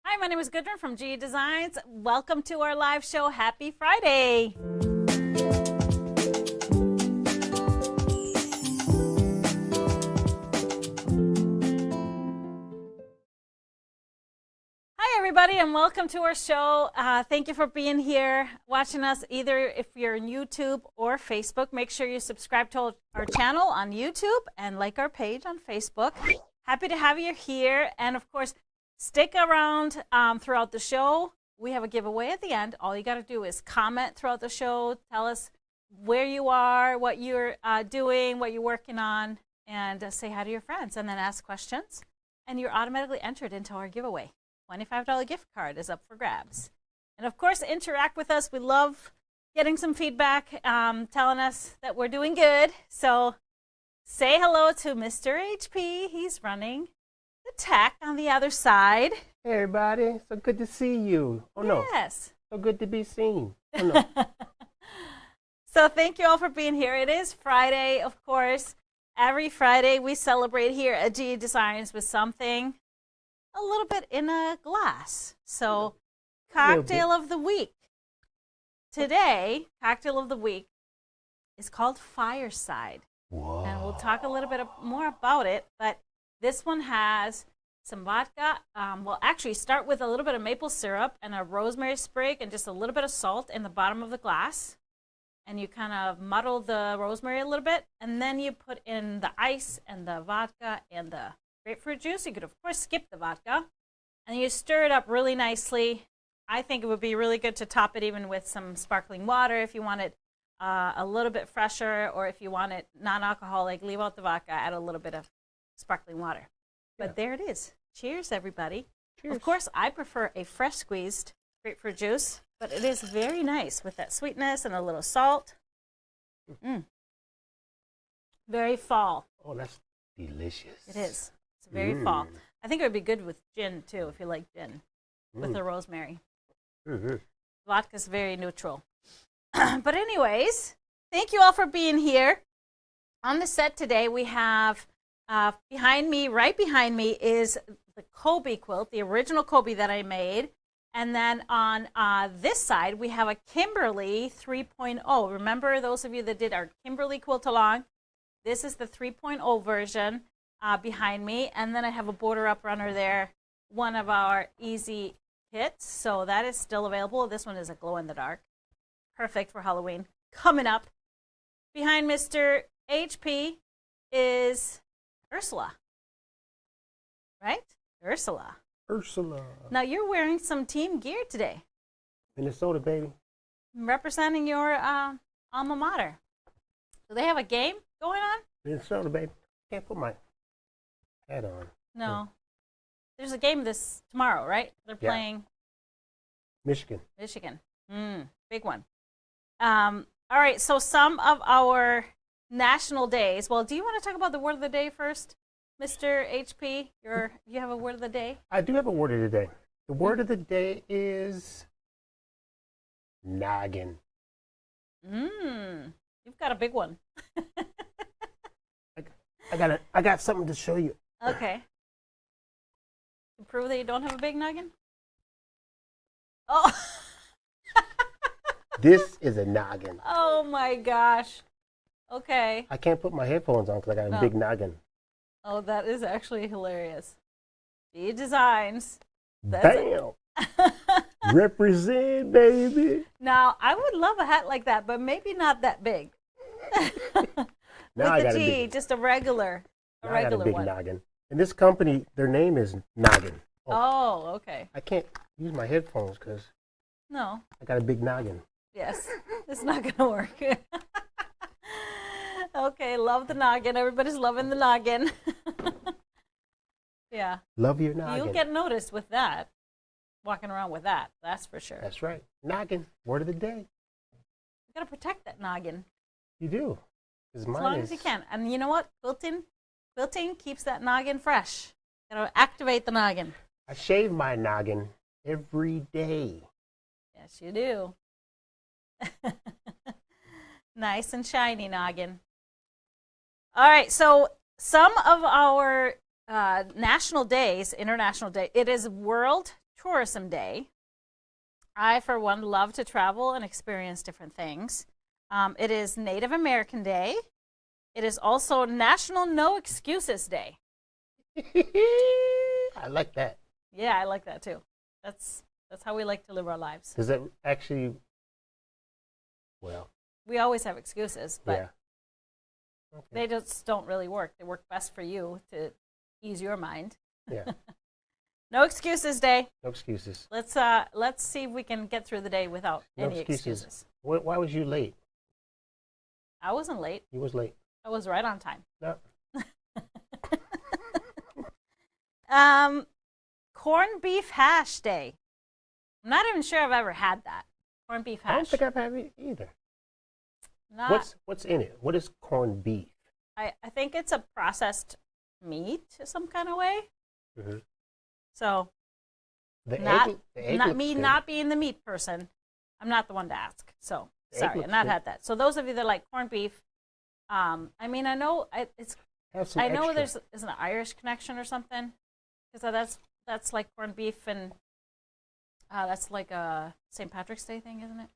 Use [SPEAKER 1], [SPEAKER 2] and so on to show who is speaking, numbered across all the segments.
[SPEAKER 1] Hi, my name is Gudrun from GE Designs. Welcome to our live show. Happy Friday. Hi, everybody, and welcome to our show. Thank you for being here, watching us either if you're on YouTube or Facebook. Make sure you subscribe to our channel on YouTube and like our page on Facebook. Happy to have you here. And, of course, stick around throughout the show. We have a giveaway at the end. All you got to do is comment throughout the show. Tell us where you are, what you're doing, what you're working on, and say hi to your friends. And then ask questions. And you're automatically entered into our giveaway. $25 gift card is up for grabs. And, of course, interact with us. We love getting some feedback, telling us that we're doing good. So say hello to Mr. HP. He's running the tech on the other side.
[SPEAKER 2] Hey everybody, so good to see you. Oh no.
[SPEAKER 1] Yes.
[SPEAKER 2] So good to be seen. Oh no.
[SPEAKER 1] So thank you all for being here. It is Friday, of course. Every Friday we celebrate here at GE Designs with something a little bit in a glass. So cocktail of the week. Today, cocktail of the week is called Fireside.
[SPEAKER 2] Whoa.
[SPEAKER 1] And we'll talk a little bit more about it, but this one has some vodka. We'll actually start with a little bit of maple syrup and a rosemary sprig and just a little bit of salt in the bottom of the glass. And you kind of muddle the rosemary a little bit. And then you put in the ice and the vodka and the grapefruit juice. You could, of course, skip the vodka. And you stir it up really nicely. I think it would be really good to top it even with some sparkling water if you want it a little bit fresher, or if you want it non-alcoholic, leave out the vodka, add a little bit of sparkling water. But there it is. Cheers, everybody. Cheers. Of course, I prefer a fresh squeezed grapefruit juice, but it is very nice with that sweetness and a little salt. Very fall.
[SPEAKER 2] Oh, that's delicious.
[SPEAKER 1] It is. It's very fall. I think it would be good with gin, too, if you like gin, with the rosemary. Vodka's very neutral. But anyways, thank you all for being here. On the set today, we have behind me, right behind me, is the Kobe quilt, the original Kobe that I made. And then on this side, we have a Kimberly 3.0. Remember those of you that did our Kimberly quilt along? This is the 3.0 version behind me. And then I have a border up runner there, one of our easy kits. So that is still available. This one is a glow in the dark. Perfect for Halloween. Coming up behind Mr. HP is Ursula, right? Ursula. Now you're wearing some team gear today.
[SPEAKER 2] Minnesota, baby.
[SPEAKER 1] Representing your alma mater. Do they have a game going on?
[SPEAKER 2] Minnesota, baby. Can't put my hat on.
[SPEAKER 1] No. There's a game tomorrow, right? They're playing
[SPEAKER 2] Michigan.
[SPEAKER 1] Big one. All right, so some of our national days. Well, do you want to talk about the word of the day first, Mr. HP? You have a word of the day? I
[SPEAKER 2] do have a word of the day. The word of the day is noggin.
[SPEAKER 1] You've got a big one.
[SPEAKER 2] I got something to show you.
[SPEAKER 1] Okay. To prove that you don't have a big noggin? Oh.
[SPEAKER 2] This is a noggin.
[SPEAKER 1] Oh my gosh. Okay.
[SPEAKER 2] I can't put my headphones on because I got a big noggin.
[SPEAKER 1] Oh, that is actually hilarious. GE Designs.
[SPEAKER 2] Bam! Represent, baby.
[SPEAKER 1] Now, I would love a hat like that, but maybe not that big.
[SPEAKER 2] Now
[SPEAKER 1] With the G, just a regular one.
[SPEAKER 2] I got a big noggin. And this company, their name is Noggin.
[SPEAKER 1] Oh, okay.
[SPEAKER 2] I can't use my headphones because
[SPEAKER 1] I
[SPEAKER 2] got a big noggin.
[SPEAKER 1] Yes, it's not going to work. Okay, love the noggin. Everybody's loving the noggin. Yeah.
[SPEAKER 2] Love your noggin.
[SPEAKER 1] You'll get noticed with that, walking around with that, that's for sure.
[SPEAKER 2] That's right. Noggin, word of the day.
[SPEAKER 1] You gotta protect that noggin.
[SPEAKER 2] You do. As
[SPEAKER 1] long as you can. And you know what? Quilting keeps that noggin fresh. You gotta activate the noggin.
[SPEAKER 2] I shave my noggin every day.
[SPEAKER 1] Yes, you do. Nice and shiny noggin. All right, so some of our national days, international day, it is World Tourism Day. I, for one, love to travel and experience different things. It is Native American Day. It is also National No Excuses Day.
[SPEAKER 2] I like that.
[SPEAKER 1] Yeah, I like that too. That's how we like to live our lives.
[SPEAKER 2] Does that actually, well.
[SPEAKER 1] We always have excuses, but
[SPEAKER 2] yeah. Okay.
[SPEAKER 1] They just don't really work. They work best for you to ease your mind.
[SPEAKER 2] Yeah.
[SPEAKER 1] No excuses day.
[SPEAKER 2] No excuses.
[SPEAKER 1] Let's see if we can get through the day without any excuses.
[SPEAKER 2] Why was you late?
[SPEAKER 1] I wasn't late.
[SPEAKER 2] You was late.
[SPEAKER 1] I was right on time.
[SPEAKER 2] No.
[SPEAKER 1] Corned beef hash day. I'm not even sure I've ever had that. Corned beef hash.
[SPEAKER 2] I don't think I've had it either. What's in it? What is corned beef?
[SPEAKER 1] I think it's a processed meat some kind of way.
[SPEAKER 2] Mm-hmm.
[SPEAKER 1] So, not being the meat person, I'm not the one to ask. So, sorry, I've not had that. So those of you that like corned beef, I mean, I know there's an Irish connection or something, because that's like corned beef, and that's like a St. Patrick's Day thing, isn't it?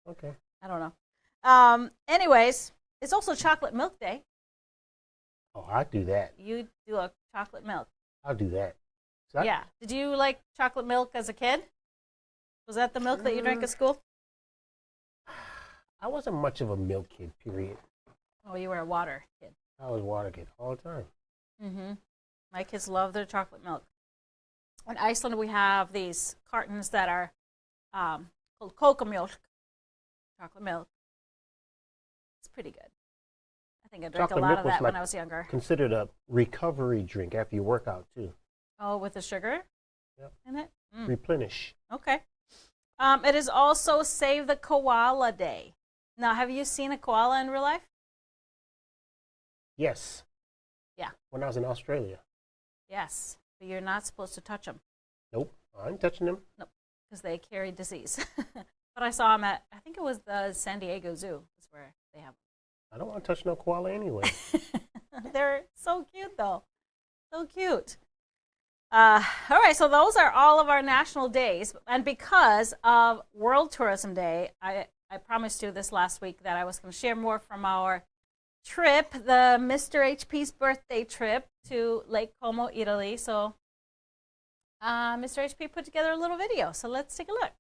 [SPEAKER 2] Okay.
[SPEAKER 1] I don't know. Anyways, it's also Chocolate Milk Day.
[SPEAKER 2] Oh, I'd do that.
[SPEAKER 1] You do a chocolate milk.
[SPEAKER 2] I'll do that.
[SPEAKER 1] Yeah. Did you like chocolate milk as a kid? Was that the milk that you drank at school?
[SPEAKER 2] I wasn't much of a milk kid, period.
[SPEAKER 1] Oh, you were a water kid.
[SPEAKER 2] I was a water kid all the time.
[SPEAKER 1] Mm-hmm. My kids love their chocolate milk. In Iceland, we have these cartons that are called cocoa milk, chocolate milk. It's pretty good. I think I drank
[SPEAKER 2] Chocolate
[SPEAKER 1] a lot
[SPEAKER 2] milk
[SPEAKER 1] of
[SPEAKER 2] was
[SPEAKER 1] that when
[SPEAKER 2] like
[SPEAKER 1] I was younger.
[SPEAKER 2] Considered a recovery drink after you work out, too.
[SPEAKER 1] Oh, with the sugar in it? Mm.
[SPEAKER 2] Replenish.
[SPEAKER 1] Okay. It is also Save the Koala Day. Now, have you seen a koala in real life?
[SPEAKER 2] Yes.
[SPEAKER 1] Yeah.
[SPEAKER 2] When I was in Australia.
[SPEAKER 1] Yes, but you're not supposed to touch them.
[SPEAKER 2] Nope, I ain't touching them.
[SPEAKER 1] Nope, because they carry disease. But I saw them at, I think it was the San Diego Zoo. Is where they have them.
[SPEAKER 2] I don't want to touch no koala anyway.
[SPEAKER 1] They're so cute, though. So cute. All right, so those are all of our national days. And because of World Tourism Day, I promised you this last week that I was going to share more from our trip, the Mr. HP's birthday trip to Lake Como, Italy. So Mr. HP put together a little video. So let's take a look.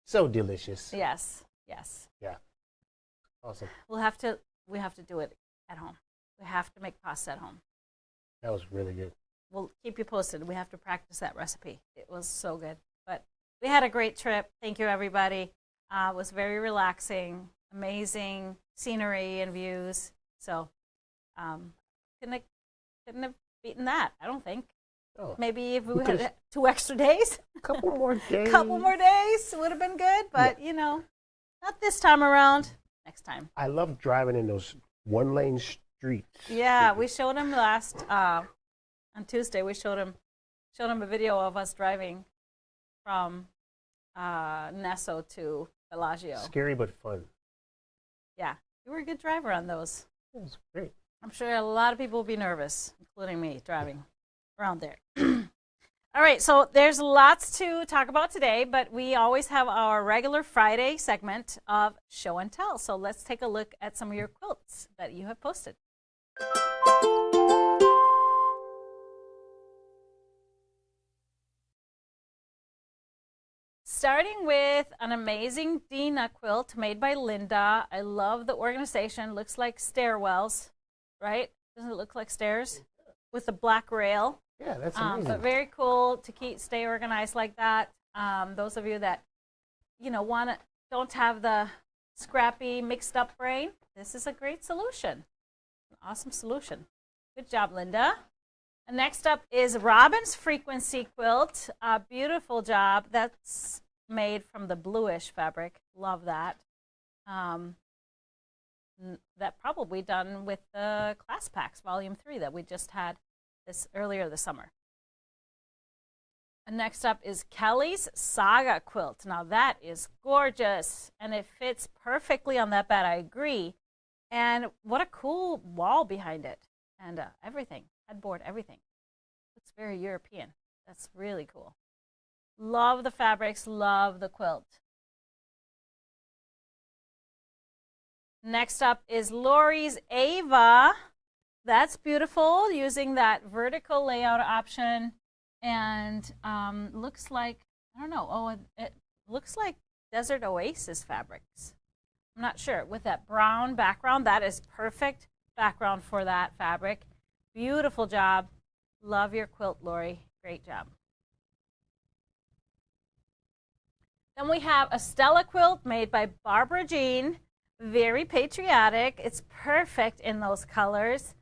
[SPEAKER 2] So delicious.
[SPEAKER 1] Yes, yes.
[SPEAKER 2] Yeah. Awesome.
[SPEAKER 1] We have to do it at home. We have to make pasta at home.
[SPEAKER 2] That was really good.
[SPEAKER 1] We'll keep you posted. We have to practice that recipe. It was so good. But we had a great trip. Thank you, everybody. It was very relaxing, amazing scenery and views. So couldn't have beaten that, I don't think.
[SPEAKER 2] Oh,
[SPEAKER 1] maybe if we had 2 extra days.
[SPEAKER 2] A couple more days.
[SPEAKER 1] Couple more days would have been good, but, you know, not this time around. Next time.
[SPEAKER 2] I love driving in those one-lane streets.
[SPEAKER 1] Yeah, we showed him last on Tuesday. We showed him a video of us driving from Nesso to Bellagio.
[SPEAKER 2] Scary but fun.
[SPEAKER 1] Yeah, you were a good driver on those.
[SPEAKER 2] It was great.
[SPEAKER 1] I'm sure a lot of people will be nervous, including me, driving around there. All right, so there's lots to talk about today, but we always have our regular Friday segment of show and tell. So let's take a look at some of your quilts that you have posted. Starting with an amazing Dina quilt made by Linda. I love the organization. Looks like stairwells, right? Doesn't it look like stairs with the black rail?
[SPEAKER 2] Yeah, that's amazing.
[SPEAKER 1] But very cool to stay organized like that. Those of you that don't have the scrappy, mixed up brain, this is a great solution. An awesome solution. Good job, Linda. And next up is Robin's Frequency quilt. A beautiful job. That's made from the bluish fabric. Love that. That probably done with the Class Packs Volume 3 that we just had earlier this summer. And next up is Kelly's Saga quilt. Now that is gorgeous, and it fits perfectly on that bed. I agree. And what a cool wall behind it, and everything, headboard, everything. Looks very European. That's really cool. Love the fabrics, love the quilt. Next up is Lori's Ava. That's beautiful, using that vertical layout option, and looks like, I don't know, it looks like Desert Oasis fabrics. I'm not sure. With that brown background, that is perfect background for that fabric. Beautiful job. Love your quilt, Lori. Great job. Then we have a Stella quilt made by Barbara Jean. Very patriotic. It's perfect in those colors.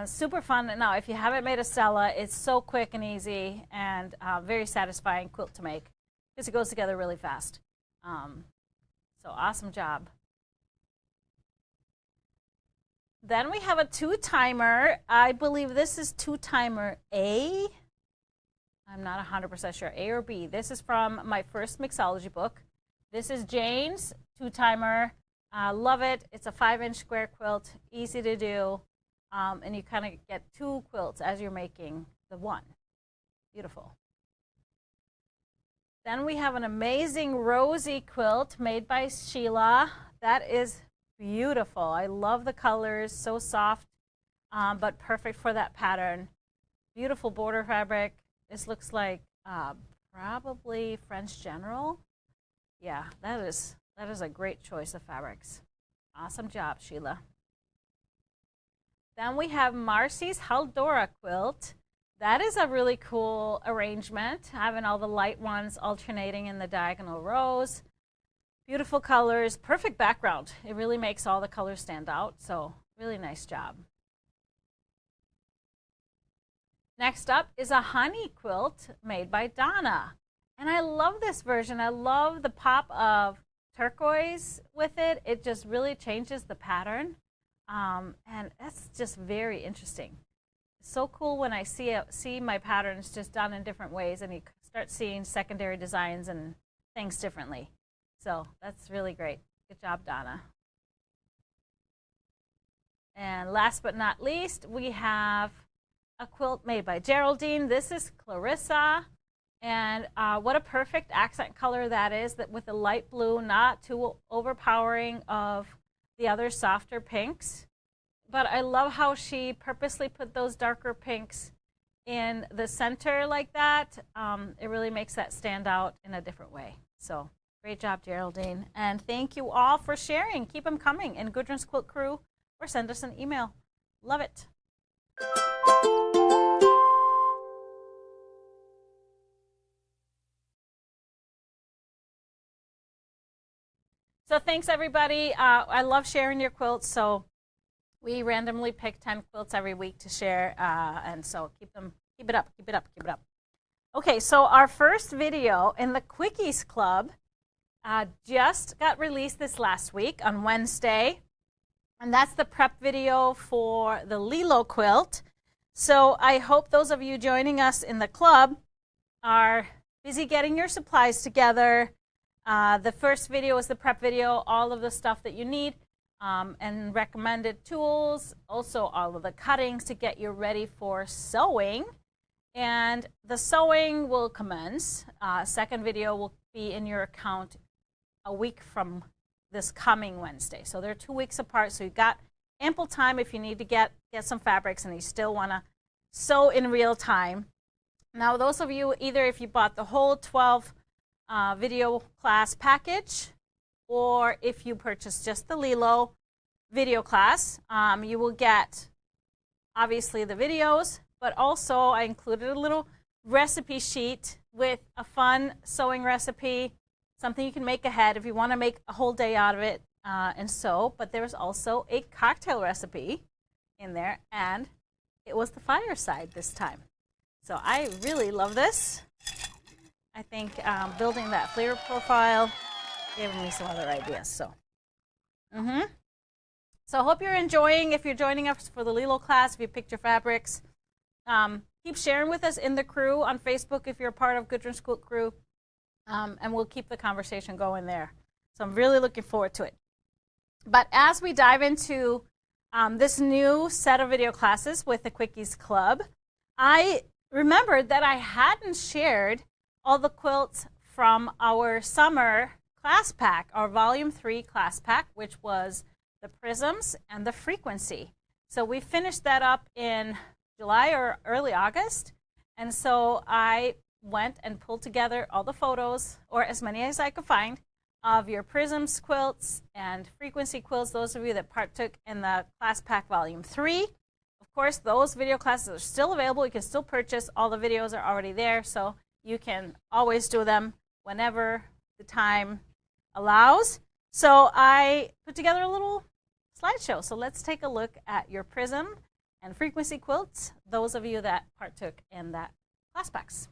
[SPEAKER 1] Super fun. Now, if you haven't made a Stella, it's so quick and easy and very satisfying quilt to make because it goes together really fast. So awesome job. Then we have a two-timer. I believe this is two-timer A. I'm not 100% sure, A or B. This is from my first mixology book. This is Jane's two-timer. Love it. It's a 5-inch square quilt, easy to do. And you kind of get two quilts as you're making the one. Beautiful. Then we have an amazing Rosie quilt made by Sheila. That is beautiful. I love the colors, so soft, but perfect for that pattern. Beautiful border fabric. This looks like probably French General. Yeah, that is a great choice of fabrics. Awesome job, Sheila. Then we have Marcy's Haldora quilt. That is a really cool arrangement, having all the light ones alternating in the diagonal rows. Beautiful colors, perfect background. It really makes all the colors stand out, so really nice job. Next up is a honey quilt made by Donna. And I love this version. I love the pop of turquoise with it. It just really changes the pattern. And that's just very interesting. It's so cool when I see my patterns just done in different ways, and you start seeing secondary designs and things differently. So that's really great. Good job, Donna. And last but not least, we have a quilt made by Geraldine. This is Clarissa. And what a perfect accent color that is, that with the light blue, not too overpowering of the other softer pinks. But I love how she purposely put those darker pinks in the center like that. It really makes that stand out in a different way. So great job, Geraldine. And thank you all for sharing. Keep them coming in Gudrun's Quilt Crew, or send us an email. Love it. So thanks, everybody. I love sharing your quilts. So we randomly pick 10 quilts every week to share, and so keep it up. Okay, so our first video in the Quickies Club just got released this last week on Wednesday. And that's the prep video for the Lilo quilt. So I hope those of you joining us in the club are busy getting your supplies together. The first video is the prep video, all of the stuff that you need, and recommended tools, also all of the cuttings to get you ready for sewing. And the sewing will commence. Second video will be in your account a week from this coming Wednesday. So they're 2 weeks apart, so you've got ample time if you need to get some fabrics and you still want to sew in real time. Now, those of you, either if you bought the whole 12 video class package, or if you purchase just the Lilo video class, you will get obviously the videos, but also I included a little recipe sheet with a fun sewing recipe, something you can make ahead if you want to make a whole day out of it and sew. But there's also a cocktail recipe in there, and it was the fireside this time. So I really love this. I think building that flavor profile gave me some other ideas. So, So I hope you're enjoying. If you're joining us for the Lilo class, if you picked your fabrics, keep sharing with us in the crew on Facebook if you're a part of Gudrun's Quilt Crew, and we'll keep the conversation going there. So I'm really looking forward to it. But as we dive into this new set of video classes with the Quickies Club, I remembered that I hadn't shared all the quilts from our summer class pack, our volume 3 class pack, which was the prisms and the frequency. So we finished that up in July or early August. And so I went and pulled together all the photos, or as many as I could find, of your prisms quilts and frequency quilts, those of you that partook in the class pack volume 3. Of course, those video classes are still available. You can still purchase. All the videos are already there, so you can always do them whenever the time allows. So I put together a little slideshow. So let's take a look at your prism and frequency quilts, those of you that partook in that class packs.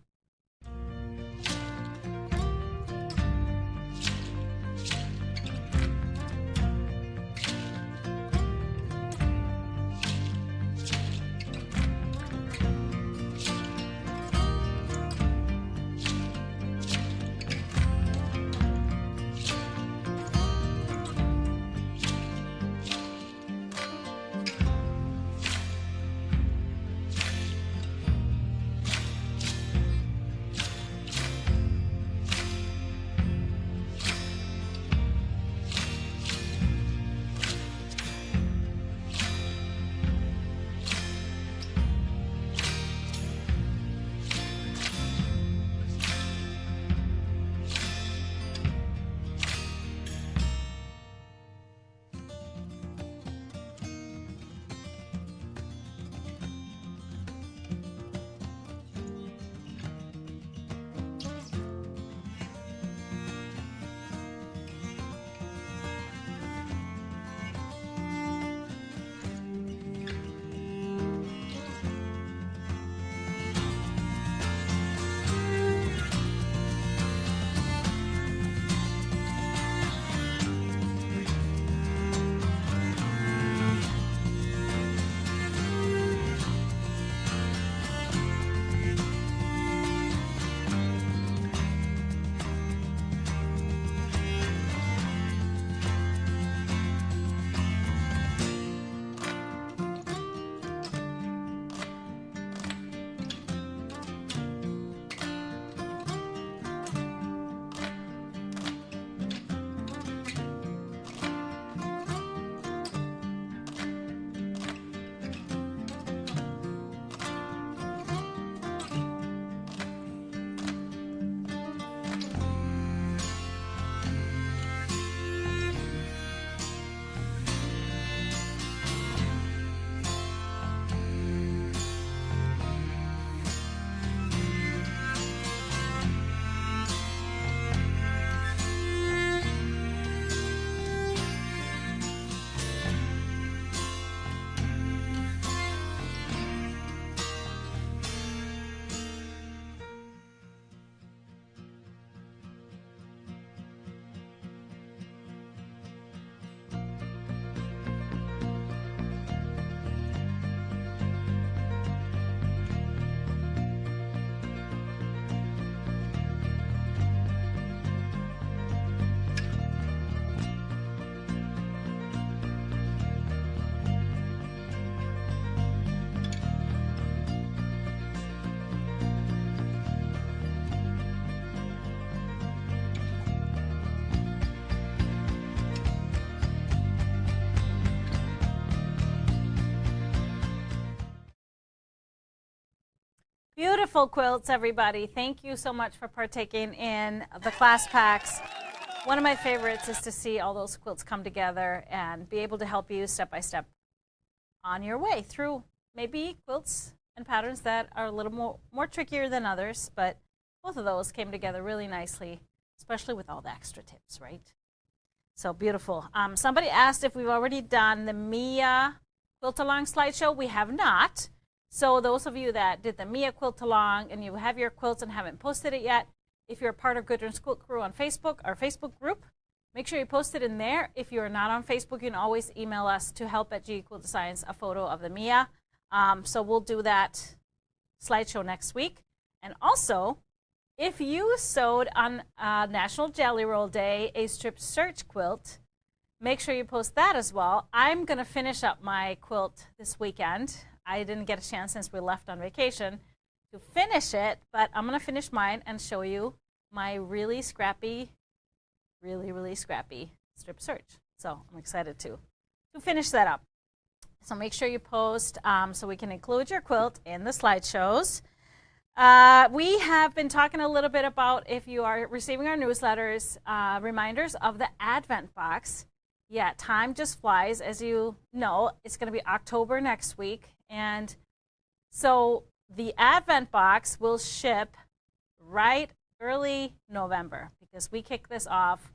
[SPEAKER 1] Beautiful quilts, everybody. Thank you so much for partaking in the class packs. One of my favorites is to see all those quilts come together and be able to help you step by step on your way through maybe quilts and patterns that are a little more trickier than others, but both of those came together really nicely, especially with all the extra tips, right? So beautiful. Somebody asked if we've already done the Mia Quilt Along slideshow. We have not. So those of you that did the Mia Quilt Along and you have your quilts and haven't posted it yet, if you're a part of Gudrun's Quilt Crew on Facebook, our Facebook group, make sure you post it in there. If you're not on Facebook, you can always email us to help@GQuiltDesigns a photo of the Mia. So we'll do that slideshow next week. And also, if you sewed on National Jelly Roll Day a strip search quilt, make sure you post that as well. I'm going to finish up my quilt this weekend. I didn't get a chance since we left on vacation to finish it, but I'm going to finish mine and show you my really scrappy, really scrappy strip search. So I'm excited to finish that up. So make sure you post so we can include your quilt in the slideshows. We have been talking a little bit about, if you are receiving our newsletters, reminders of the Advent box. Yeah, time just flies. As you know, it's going to be October next week. And so the Advent box will ship right early November, because we kick this off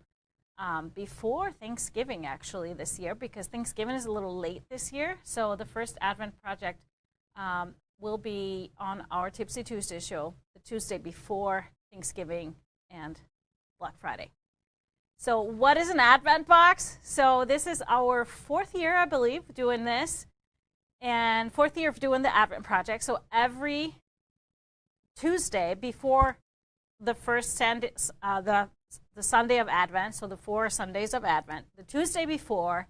[SPEAKER 1] before Thanksgiving actually this year, because Thanksgiving is a little late this year. So the first Advent project will be on our Tipsy Tuesday show, the Tuesday before Thanksgiving and Black Friday. So what is an Advent box? So this is our 4th year, I believe, doing this, and 4th year of doing the Advent project. So every Tuesday before the first Sunday, the Sunday of Advent, so the 4 Sundays of Advent, the Tuesday before,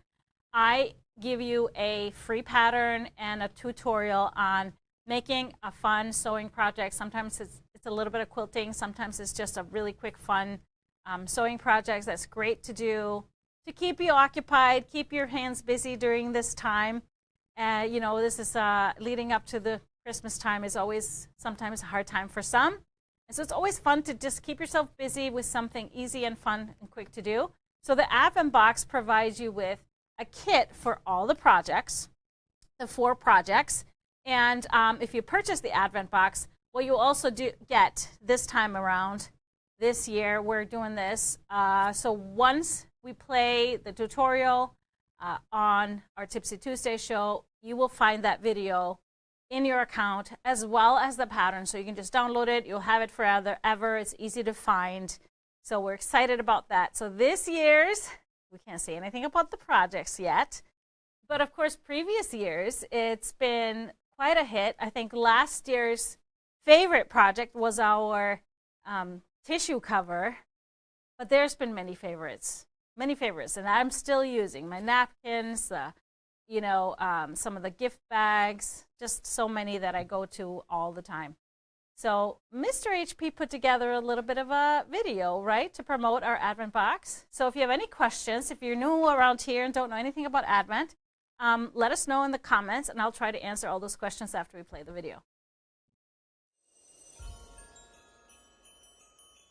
[SPEAKER 1] I give you a free pattern and a tutorial on making a fun sewing project. Sometimes it's a little bit of quilting. Sometimes it's just a really quick, fun sewing project that's great to do to keep you occupied, keep your hands busy during this time. You know, this is leading up to the Christmas time is always sometimes a hard time for some. And so it's always fun to just keep yourself busy with something easy and fun and quick to do. So the Advent box provides you with a kit for all the projects, the 4 projects. And if you purchase the Advent box, what you'll also get this time around, this year, we're doing this. So once we play the tutorial on our Tipsy Tuesday show, you will find that video in your account as well as the pattern. So you can just download it. You'll have it forever. It's easy to find. So we're excited about that. So this year's, we can't say anything about the projects yet. But of course, previous years, it's been quite a hit. I think last year's favorite project was our tissue cover. But there's been many favorites. And I'm still using my napkins, you know, some of the gift bags, just so many that I go to all the time. So Mr. HP put together a little bit of a video, right, to promote our Advent box. So if you have any questions, if you're new around here and don't know anything about Advent, let us know in the comments, and I'll try to answer all those questions after we play the video.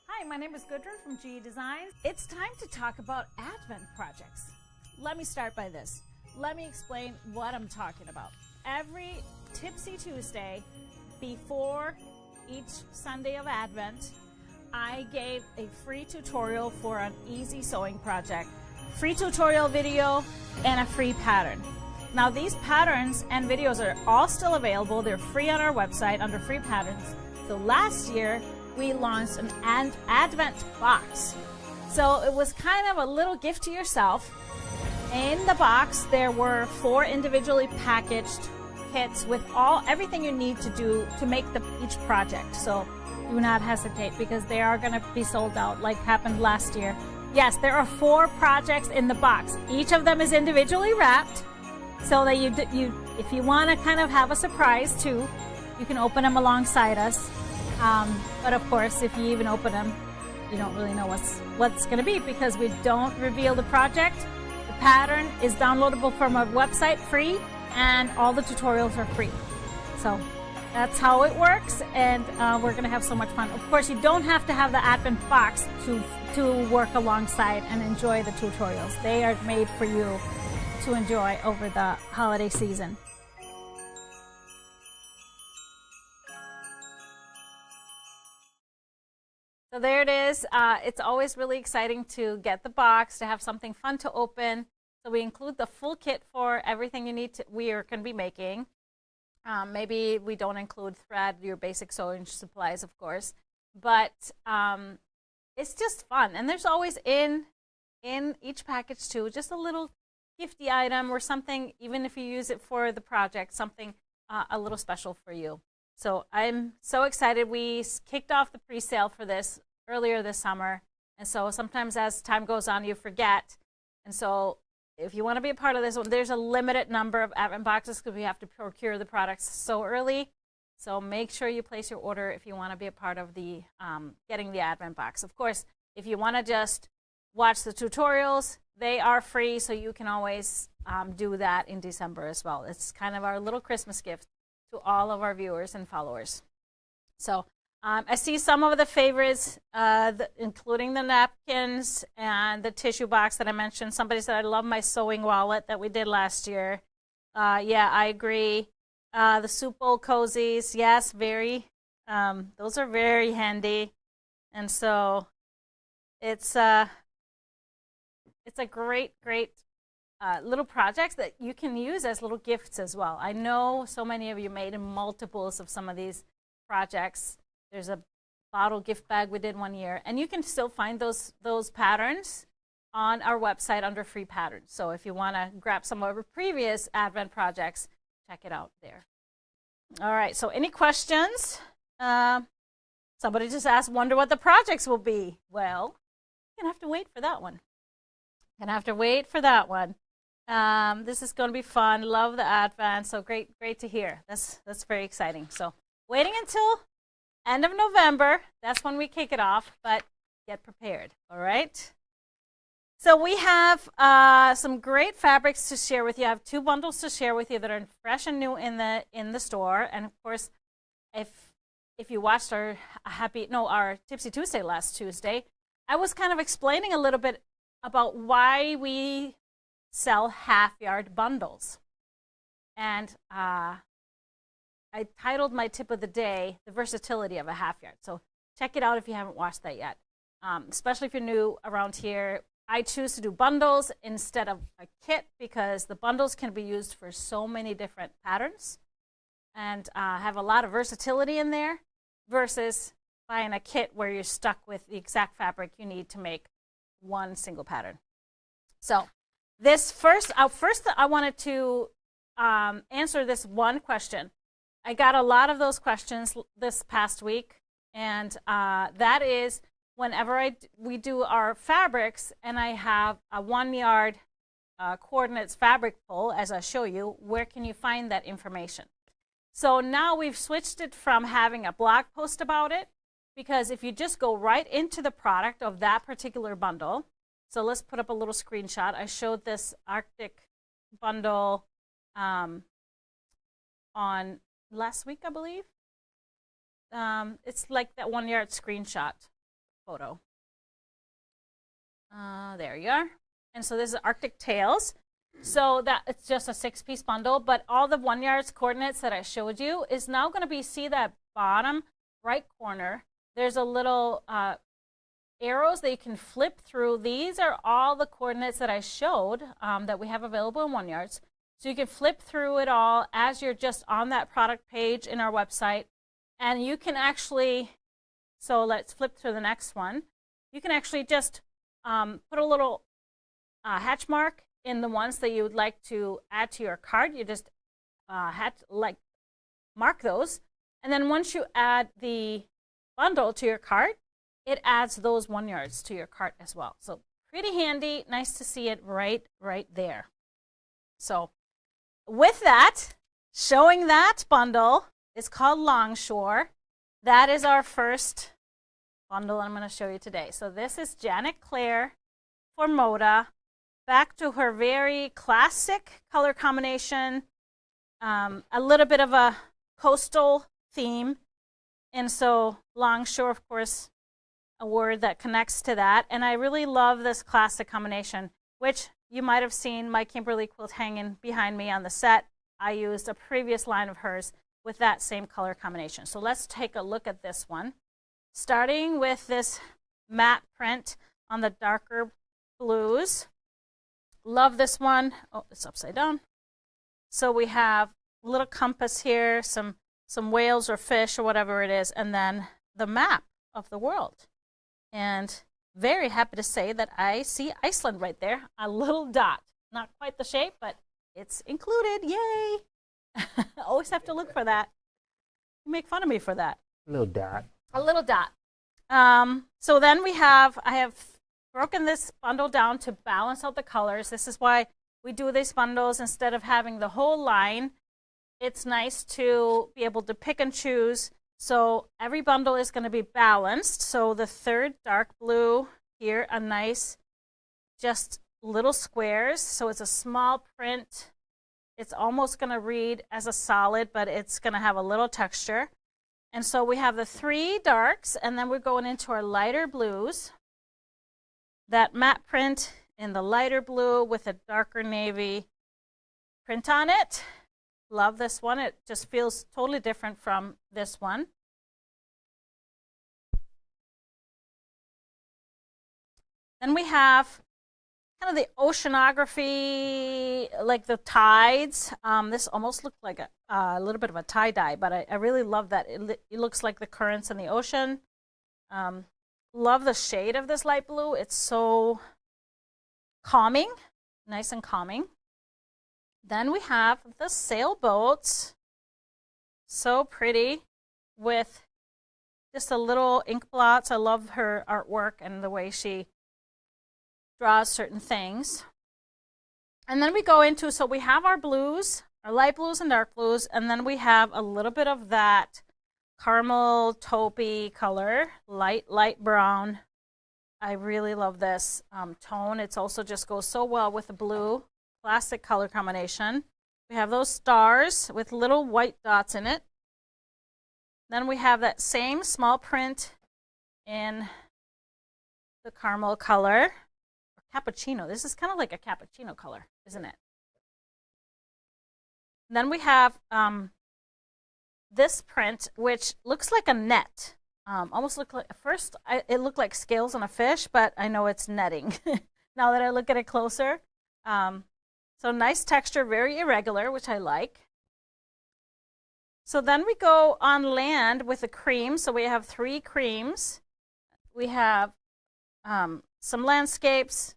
[SPEAKER 1] Hi, my name is Gudrun from GE Designs. It's time to talk about Advent projects. Let me start by this. Let me explain what I'm talking about. Every Tipsy Tuesday before each Sunday of Advent, I gave a free tutorial for an easy sewing project, free tutorial video, and a free pattern. Now these patterns and videos are all still available. They're free on our website under free patterns. So last year, we launched an Advent box. So it was kind of a little gift to yourself. In the box, there were 4 individually packaged kits with everything you need to do to make each project. So do not hesitate, because they are going to be sold out like happened last year. Yes, there are 4 projects in the box. Each of them is individually wrapped, so that if you want to kind of have a surprise too, you can open them alongside us. But of course, if you even open them, you don't really know what's going to be, because we don't reveal the project. The pattern is downloadable from our website free, and all the tutorials are free. So that's how it works, and we're going to have so much fun. Of course, you don't have to have the Advent box to work alongside and enjoy the tutorials. They are made for you to enjoy over the holiday season. So there it is. It's always really exciting to get the box, to have something fun to open. So we include the full kit for everything you need to, we are going to be making. Maybe we don't include thread, your basic sewing supplies, of course, but it's just fun. And there's always in each package too, just a little gifty item or something, even if you use it for the project, something a little special for you. So I'm so excited. We kicked off the pre-sale for this earlier this summer. And so sometimes as time goes on, you forget. And so if you want to be a part of this one, there's a limited number of Advent boxes because we have to procure the products so early. So make sure you place your order if you want to be a part of the getting the Advent box. Of course, if you want to just watch the tutorials, they are free, so you can always do that in December as well. It's kind of our little Christmas gift to all of our viewers and followers. So I see some of the favorites, including the napkins and the tissue box that I mentioned. Somebody said, I love my sewing wallet that we did last year. Yeah, I agree. The soup bowl cozies, yes, very. Those are very handy. And so it's a great little projects that you can use as little gifts as well. I know so many of you made multiples of some of these projects. There's a bottle gift bag we did one year, and you can still find those patterns on our website under free patterns. So if you want to grab some of our previous Advent projects, check it out there. All right, so any questions? Somebody just asked, wonder what the projects will be. Well, you're going to have to wait for that one. Going to have to wait for that one. This is going to be fun. Love the Advent. So great to hear. That's very exciting. So waiting until end of November. That's when we kick it off, but get prepared. All right. So we have some great fabrics to share with you. I have 2 bundles to share with you that are fresh and new in the store. And of course, if you watched our Tipsy Tuesday last Tuesday, I was kind of explaining a little bit about why we sell half-yard bundles. And I titled my tip of the day, The Versatility of a Half-Yard. So check it out if you haven't watched that yet. Especially if you're new around here. I choose to do bundles instead of a kit because the bundles can be used for so many different patterns and have a lot of versatility in there versus buying a kit where you're stuck with the exact fabric you need to make one single pattern. So this first I wanted to answer this one question. I got a lot of those questions this past week, and that is whenever we do our fabrics and I have a 1 yard coordinates fabric pull, as I show you, where can you find that information? So now we've switched it from having a blog post about it, because if you just go right into the product of that particular bundle, so let's put up a little screenshot. I showed this Arctic bundle on last week, I believe. It's like that 1 yard screenshot photo. There you are. And so this is Arctic Tails. So that it's just a 6-piece bundle, but all the 1 yard's coordinates that I showed you is now going to be, see that bottom right corner, there's a little arrows that you can flip through. These are all the coordinates that I showed that we have available in 1 yards. So you can flip through it all as you're just on that product page in our website. And you can actually, so let's flip to the next one. You can actually just put a little hatch mark in the ones that you would like to add to your cart. You just mark those. And then once you add the bundle to your cart, it adds those 1 yards to your cart as well. So pretty handy. Nice to see it right there. So with that, showing that bundle, it's called Longshore. That is our first bundle I'm going to show you today. So this is Janet Claire for Moda, back to her very classic color combination, a little bit of a coastal theme. And so longshore, of course, a word that connects to that. And I really love this classic combination, which you might have seen my Kimberly quilt hanging behind me on the set. I used a previous line of hers with that same color combination. So let's take a look at this one. Starting with this matte print on the darker blues. Love this one. Oh, it's upside down. So we have a little compass here, some whales or fish or whatever it is, and then the map of the world. And very happy to say that I see Iceland right there, a little dot. Not quite the shape, but it's included. Yay! Always have to look for that. You make fun of me for that.
[SPEAKER 2] A little dot.
[SPEAKER 1] A little dot. So then I have broken this bundle down to balance out the colors. This is why we do these bundles instead of having the whole line. It's nice to be able to pick and choose. So every bundle is going to be balanced. So the third dark blue here, a nice just little squares. So it's a small print. It's almost going to read as a solid, but it's going to have a little texture. And so we have the three darks, and then we're going into our lighter blues. That matte print in the lighter blue with a darker navy print on it. Love this one. It just feels totally different from this one. Then we have kind of the oceanography, like the tides. This almost looked like a little bit of a tie-dye, but I really love that. It looks like the currents in the ocean. Love the shade of this light blue. It's so calming, nice and calming. Then we have the sailboats. So pretty with just a little ink blots. I love her artwork and the way she draws certain things. And then we go into, so we have our blues, our light blues and dark blues, and then we have a little bit of that caramel taupey color, light brown. I really love this tone. It's also just goes so well with the blue, classic color combination. We have those stars with little white dots in it. Then we have that same small print in the caramel color. Cappuccino. This is kind of like a cappuccino color, isn't it? And then we have this print, which looks like a net. Almost looked like, at first, it looked like scales on a fish, but I know it's netting now that I look at it closer. So nice texture, very irregular, which I like. So then we go on land with the cream. So we have three creams. We have some landscapes.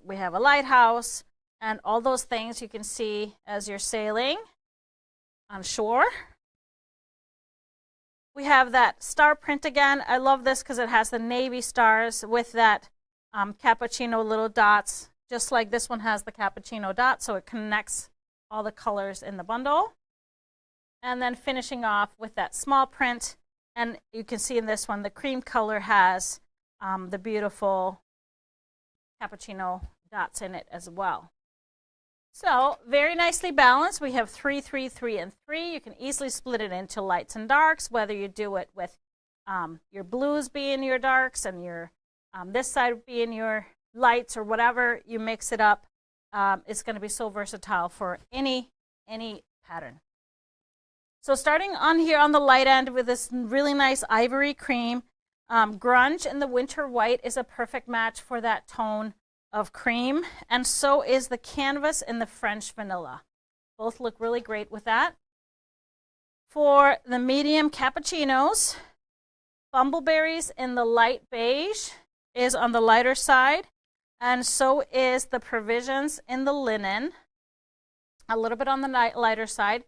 [SPEAKER 1] We have a lighthouse, and all those things you can see as you're sailing on shore. We have that star print again. I love this because it has the navy stars with that cappuccino little dots, just like this one has the cappuccino dot, so it connects all the colors in the bundle. And then finishing off with that small print, and you can see in this one the cream color has the beautiful cappuccino dots in it as well. So very nicely balanced. We have 3, 3, 3, and 3. You can easily split it into lights and darks, whether you do it with your blues being your darks and your this side being your lights, or whatever you mix it up. It's going to be so versatile for any pattern. So starting on here on the light end with this really nice ivory cream, grunge and the winter white is a perfect match for that tone of cream, and so is the canvas in the French vanilla. Both look really great with that. For the medium cappuccinos, bumbleberries in the light beige is on the lighter side, and so is the provisions in the linen, a little bit on the lighter side.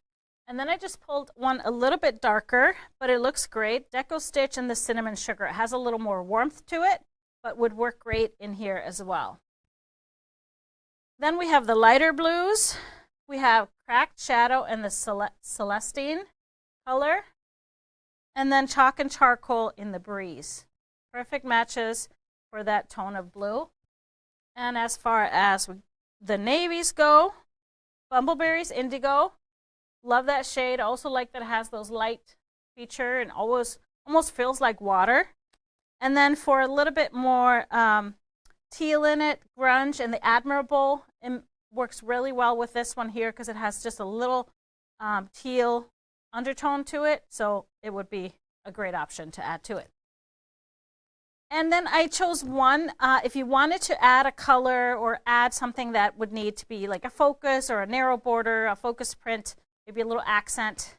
[SPEAKER 1] And then I just pulled one a little bit darker, but it looks great. Deco Stitch and the cinnamon sugar. It has a little more warmth to it, but would work great in here as well. Then we have the lighter blues. We have Cracked Shadow and the Celestine color. And then Chalk and Charcoal in the Breeze. Perfect matches for that tone of blue. And as far as the navies go, Bumbleberries Indigo. Love that shade. Also like that it has those light feature and almost feels like water. And then for a little bit more teal in it, grunge, and the admirable, it works really well with this one here because it has just a little teal undertone to it. So it would be a great option to add to it. And then I chose one, if you wanted to add a color or add something that would need to be like a focus or a narrow border, a focus print, maybe a little accent.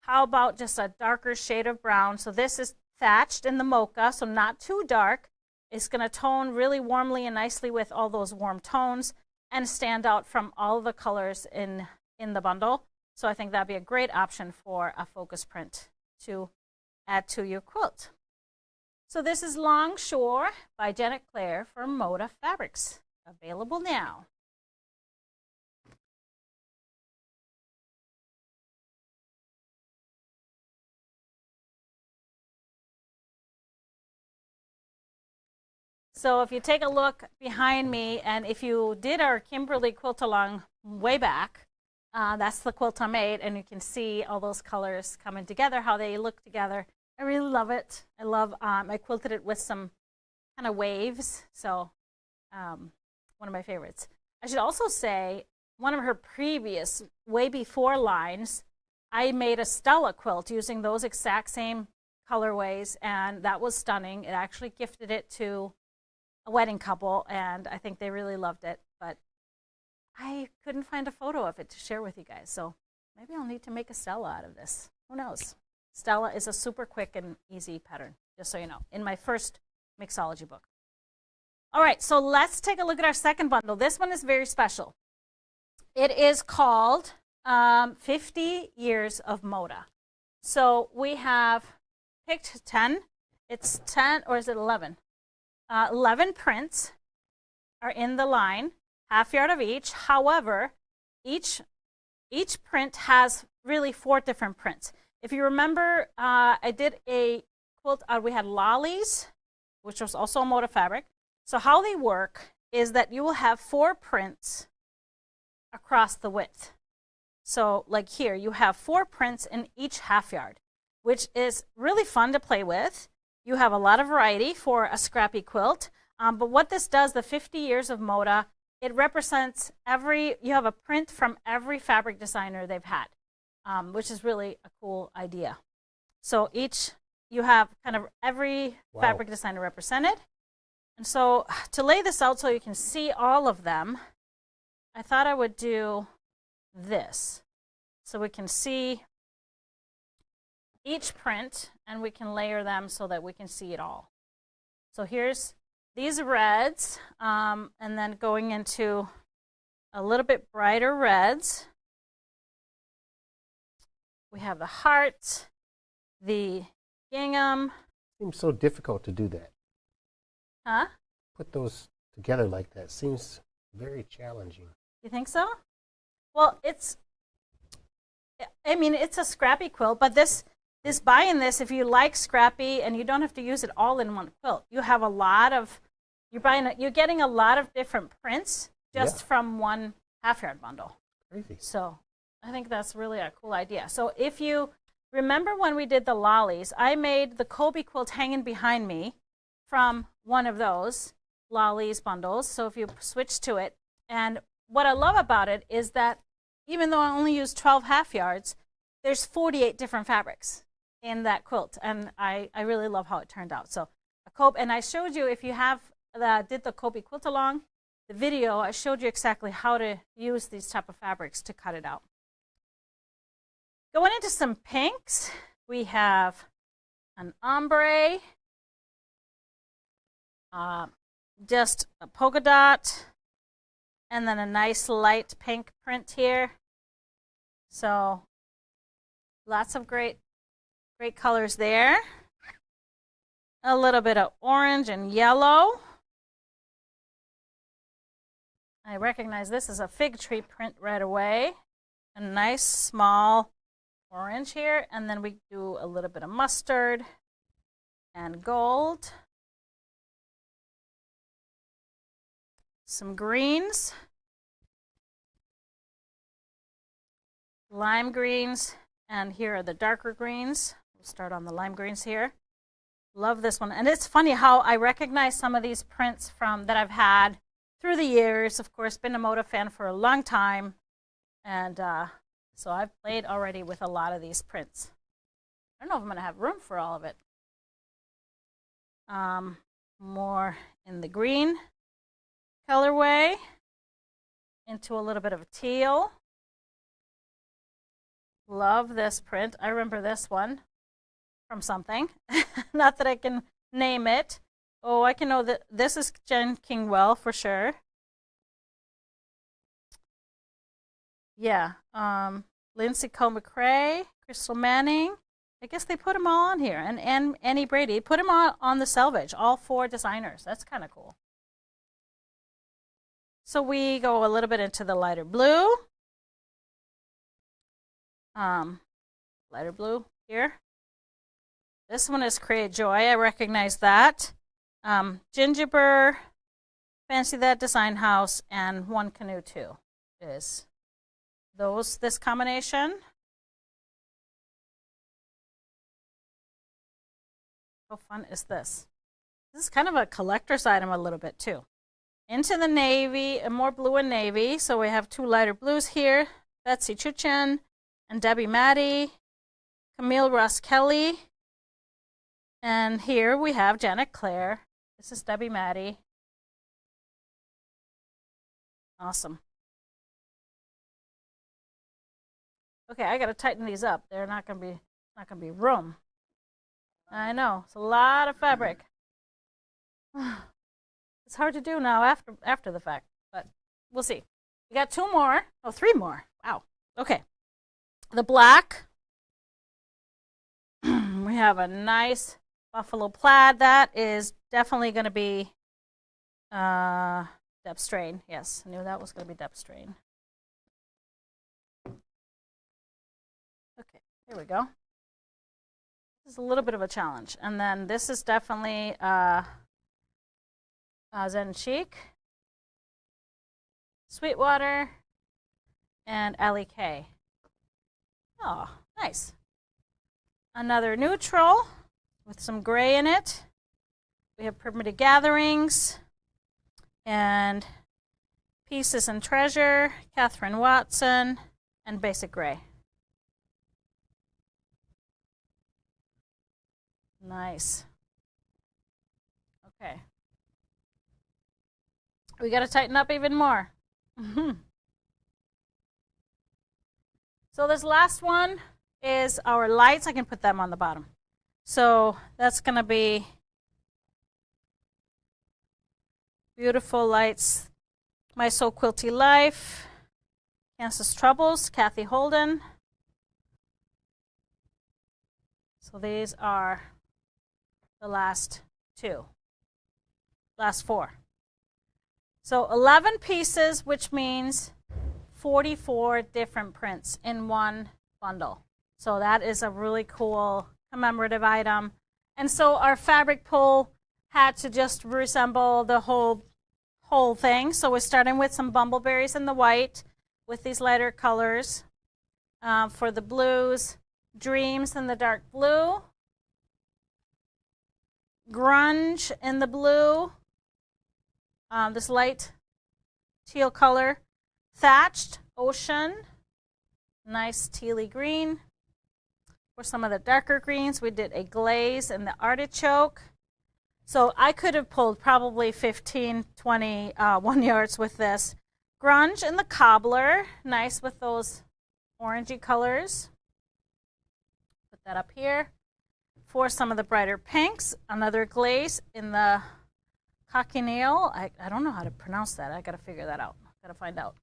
[SPEAKER 1] How about just a darker shade of brown? So this is thatched in the mocha, so not too dark. It's going to tone really warmly and nicely with all those warm tones and stand out from all the colors in the bundle. So I think that'd be a great option for a focus print to add to your quilt. So this is Longshore by Janet Claire for Moda Fabrics, available now. So if you take a look behind me, and if you did our Kimberly quilt along way back, that's the quilt I made, and you can see all those colors coming together, how they look together. I really love it. I love, I quilted it with some kind of waves, so one of my favorites. I should also say, one of her previous, way before lines, I made a Stella quilt using those exact same colorways, and that was stunning. It actually gifted it to a wedding couple, and I think they really loved it, but I couldn't find a photo of it to share with you guys, so maybe I'll need to make a Stella out of this. Who knows? Stella is a super quick and easy pattern, just so you know, in my first mixology book. All right, so let's take a look at our second bundle. This one is very special. It is called 50 Years of Moda. So we have picked 10. It's 10, or is it 11? 11 prints are in the line, half yard of each. However, each print has really 4 different prints. If you remember, I did a quilt, we had lollies, which was also a Moda fabric. So how they work is that you will have 4 prints across the width. So like here, you have 4 prints in each half yard, which is really fun to play with. You have a lot of variety for a scrappy quilt. But what this does, the 50 years of Moda, it represents you have a print from every fabric designer they've had. Which is really a cool idea. So you have kind of every fabric designer represented. And so to lay this out so you can see all of them, I thought I would do this. So we can see each print and we can layer them so that we can see it all. So here's these reds, and then going into a little bit brighter reds. We have the heart, the gingham.
[SPEAKER 2] Seems so difficult to do that.
[SPEAKER 1] Huh?
[SPEAKER 2] Put those together like that seems very challenging.
[SPEAKER 1] You think so? Well, it's a scrappy quilt, but buying this, if you like scrappy and you don't have to use it all in one quilt, you have a lot of, you're getting a lot of different prints just from one half yard bundle.
[SPEAKER 2] Crazy.
[SPEAKER 1] So I think that's really a cool idea. So if you remember when we did the lollies, I made the Kobe quilt hanging behind me from one of those lollies bundles. So if you switch to it, and what I love about it is that even though I only used 12 half yards, there's 48 different fabrics in that quilt, and I really love how it turned out. So a Kobe, and I showed you, if you did the Kobe quilt along, the video, I showed you exactly how to use these type of fabrics to cut it out. Going into some pinks, we have an ombre, just a polka dot, and then a nice light pink print here. So lots of great colors there. A little bit of orange and yellow. I recognize this is a fig tree print right away. A nice small orange here, and then we do a little bit of mustard and gold. Some greens, lime greens, and here are the darker greens. We'll start on the lime greens here. Love this one. And it's funny how I recognize some of these prints from that I've had through the years. Of course, been a Moda fan for a long time. And so I've played already with a lot of these prints. I don't know if I'm going to have room for all of it. More in the green colorway, into a little bit of a teal. Love this print. I remember this one from something. Not that I can name it. Oh, I can know that this is Jen Kingwell for sure. Yeah. Lindsay Cole-McRae, Crystal Manning. I guess they put them all on here. And Annie Brady. Put them all on the selvage. All 4 designers. That's kind of cool. So we go a little bit into the lighter blue. Lighter blue here. This one is Create Joy. I recognize that. Gingerbread, Fancy That Design House, and One Canoe 2 is this combination. How fun is this? This is kind of a collector's item a little bit too. Into the navy, and more blue and navy. So we have 2 lighter blues here. Betsy Chuchen and Debbie Maddie, Camille Ross Kelly. And here we have Janet Claire. This is Debbie Maddie. Awesome. Okay, I got to tighten these up. They're not going to be room. I know, it's a lot of fabric. It's hard to do now after the fact, but we'll see. We got 2 more. Oh, 3 more. Wow. Okay. The black. We have a nice buffalo plaid. That is definitely going to be depth strain. Yes, I knew that was going to be depth strain. Okay, here we go. This is a little bit of a challenge. And then this is definitely Zen Chic, Sweetwater, and Allie K. Oh, nice. Another neutral with some gray in it. We have Primitive Gatherings and Pieces and Treasure, Catherine Watson, and Basic Gray. Nice. Okay. We got to tighten up even more. So this last one is our lights. I can put them on the bottom. So that's going to be Beautiful Lights, My So Quilty Life, Kansas Troubles, Kathy Holden. So these are the last 4. So 11 pieces, which means 44 different prints in one bundle. So that is a really cool commemorative item. And so our fabric pull had to just resemble the whole thing. So we're starting with some bumbleberries in the white with these lighter colors. For the blues, Dreams in the dark blue, Grunge in the blue, this light teal color, Thatched, Ocean, nice tealy green. For some of the darker greens, we did a glaze in the artichoke. So I could have pulled probably 15, 20 1 yards with this. Grunge in the cobbler, nice with those orangey colors. Put that up here. For some of the brighter pinks, another glaze in the cochineal. I don't know how to pronounce that. I got to figure that out. Got to find out.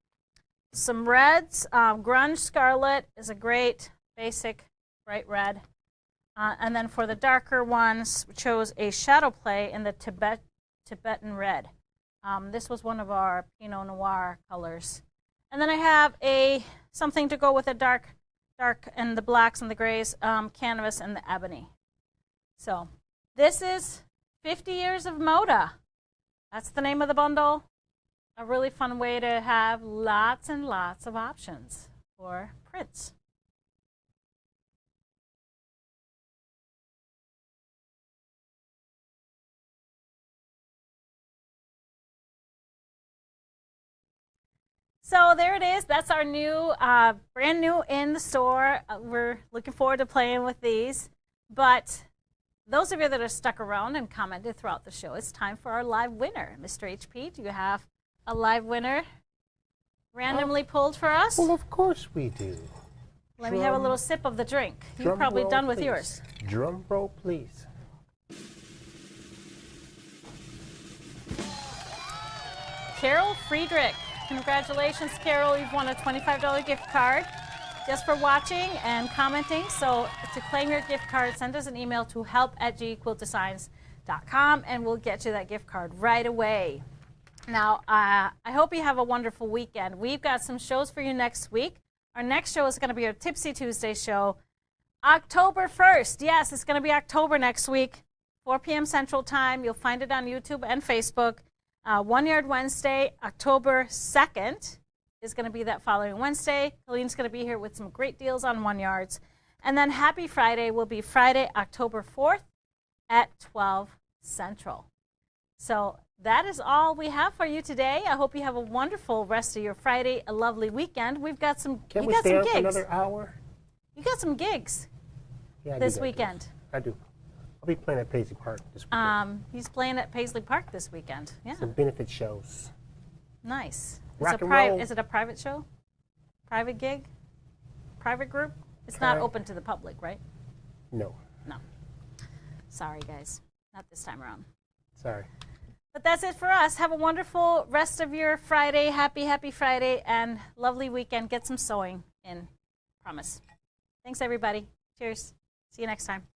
[SPEAKER 1] Some reds. Grunge Scarlet is a great basic bright red. And then for the darker ones, we chose a shadow play in the Tibetan red. This was one of our Pinot Noir colors. And then I have something to go with the dark and the blacks and the grays, canvas and the ebony. So this is 50 Years of Moda. That's the name of the bundle. A really fun way to have lots and lots of options for prints. So there it is. That's our new, brand new in the store. We're looking forward to playing with these. But those of you that are stuck around and commented throughout the show, it's time for our live winner. Mr. HP, do you have a live winner randomly pulled for us?
[SPEAKER 2] Well, of course we do.
[SPEAKER 1] Let me have a little sip of the drink. You're probably done with yours.
[SPEAKER 2] Drum roll, please.
[SPEAKER 1] Carol Friedrich. Congratulations, Carol. You've won a $25 gift card just for watching and commenting. So to claim your gift card, send us an email to help@gequiltdesigns.com and we'll get you that gift card right away. Now, I hope you have a wonderful weekend. We've got some shows for you next week. Our next show is going to be our Tipsy Tuesday show, October 1st. Yes, it's going to be October next week, 4 p.m. Central Time. You'll find it on YouTube and Facebook. 1 Yard Wednesday, October 2nd, is going to be that following Wednesday. Colleen's going to be here with some great deals on 1 yards. And then Happy Friday will be Friday, October 4th at 12 Central. So that is all we have for you today. I hope you have a wonderful rest of your Friday, a lovely weekend. We've got some gigs.
[SPEAKER 2] Can we stay on for another hour?
[SPEAKER 1] You got some gigs this weekend.
[SPEAKER 2] I do. I'll be playing at Paisley Park this weekend.
[SPEAKER 1] He's playing at Paisley Park this weekend. Yeah.
[SPEAKER 2] Some benefit shows.
[SPEAKER 1] Nice.
[SPEAKER 2] Rock and roll.
[SPEAKER 1] Is it a private show? Private gig? Private group? It's not open to the public, right?
[SPEAKER 2] No.
[SPEAKER 1] No. Sorry, guys. Not this time around.
[SPEAKER 2] Sorry.
[SPEAKER 1] But that's it for us. Have a wonderful rest of your Friday. Happy, happy Friday, and lovely weekend. Get some sewing in. Promise. Thanks, everybody. Cheers. See you next time.